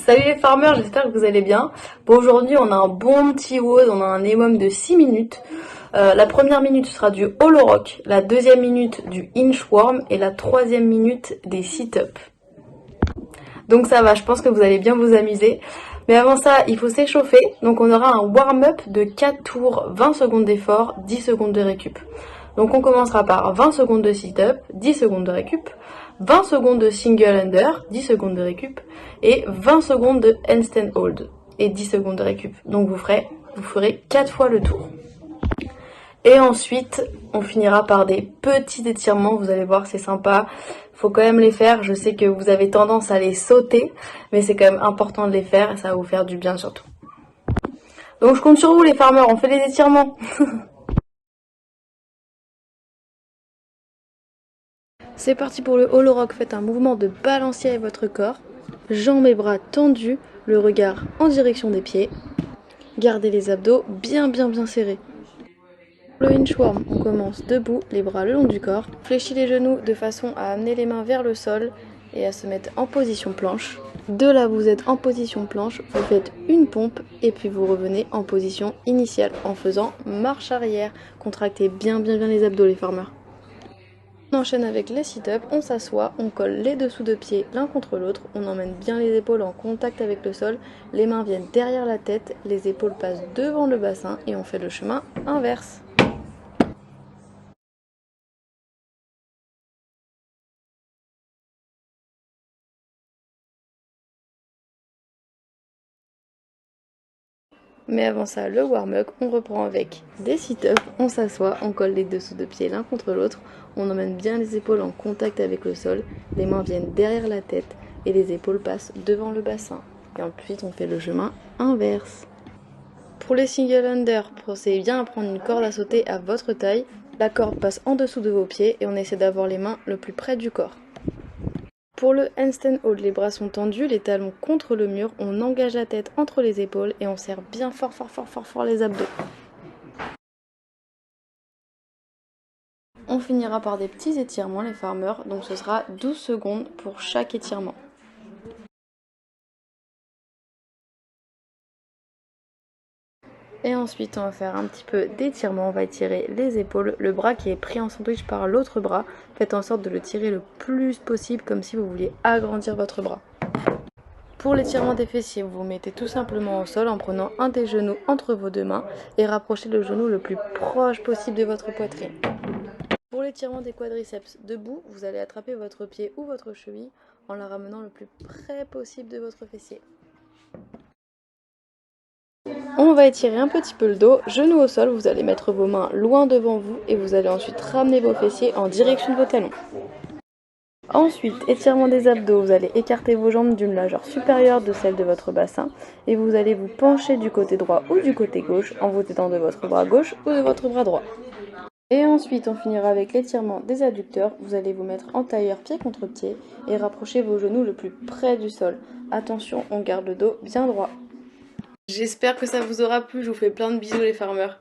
Salut les farmers, j'espère que vous allez bien. Bon, aujourd'hui on a un bon petit WOD, on a un EMOM de 6 minutes. La première minute sera du hollow rock, la deuxième minute du inchworm et la troisième minute des sit-ups. Donc ça va, je pense que vous allez bien vous amuser. Mais avant ça, il faut s'échauffer. Donc on aura un warm-up de 4 tours, 20 secondes d'effort, 10 secondes de récup. Donc on commencera par 20 secondes de sit-up, 10 secondes de récup, 20 secondes de single under, 10 secondes de récup, et 20 secondes de handstand hold, et 10 secondes de récup. Donc vous ferez 4 fois le tour. Et ensuite, on finira par des petits étirements, vous allez voir, c'est sympa. Faut quand même les faire, je sais que vous avez tendance à les sauter, mais c'est quand même important de les faire et ça va vous faire du bien surtout. Donc je compte sur vous les farmers, on fait les étirements. C'est parti pour le hollow rock, faites un mouvement de balancier avec votre corps. Jambes et bras tendus, le regard en direction des pieds. Gardez les abdos bien serrés. Le inchworm, on commence debout, les bras le long du corps. Fléchis les genoux de façon à amener les mains vers le sol et à se mettre en position planche. De là, vous êtes en position planche, vous faites une pompe et puis vous revenez en position initiale en faisant marche arrière. Contractez bien les abdos les farmers. On enchaîne avec les sit-ups, on s'assoit, on colle les dessous de pieds l'un contre l'autre, on emmène bien les épaules en contact avec le sol, les mains viennent derrière la tête, les épaules passent devant le bassin et on fait le chemin inverse. Mais avant ça, le warm-up, on reprend avec des sit-ups, on s'assoit, on colle les dessous de pieds l'un contre l'autre, on emmène bien les épaules en contact avec le sol, les mains viennent derrière la tête et les épaules passent devant le bassin. Et ensuite, on fait le chemin inverse. Pour les single under, pensez bien à prendre une corde à sauter à votre taille. La corde passe en dessous de vos pieds et on essaie d'avoir les mains le plus près du corps. Pour le handstand hold, les bras sont tendus, les talons contre le mur, on engage la tête entre les épaules et on serre bien fort les abdos. On finira par des petits étirements les farmers, donc ce sera 12 secondes pour chaque étirement. Et ensuite, on va faire un petit peu d'étirement. On va étirer les épaules, le bras qui est pris en sandwich par l'autre bras. Faites en sorte de le tirer le plus possible, comme si vous vouliez agrandir votre bras. Pour l'étirement des fessiers, vous vous mettez tout simplement au sol en prenant un des genoux entre vos deux mains et rapprochez le genou le plus proche possible de votre poitrine. Pour l'étirement des quadriceps, debout, vous allez attraper votre pied ou votre cheville en la ramenant le plus près possible de votre fessier. On va étirer un petit peu le dos, genoux au sol, vous allez mettre vos mains loin devant vous et vous allez ensuite ramener vos fessiers en direction de vos talons. Ensuite, étirement des abdos, vous allez écarter vos jambes d'une largeur supérieure de celle de votre bassin et vous allez vous pencher du côté droit ou du côté gauche en vous aidant de votre bras gauche ou de votre bras droit. Et ensuite, on finira avec l'étirement des adducteurs. Vous allez vous mettre en tailleur pied contre pied et rapprocher vos genoux le plus près du sol. Attention, on garde le dos bien droit. J'espère que ça vous aura plu, je vous fais plein de bisous les farmers.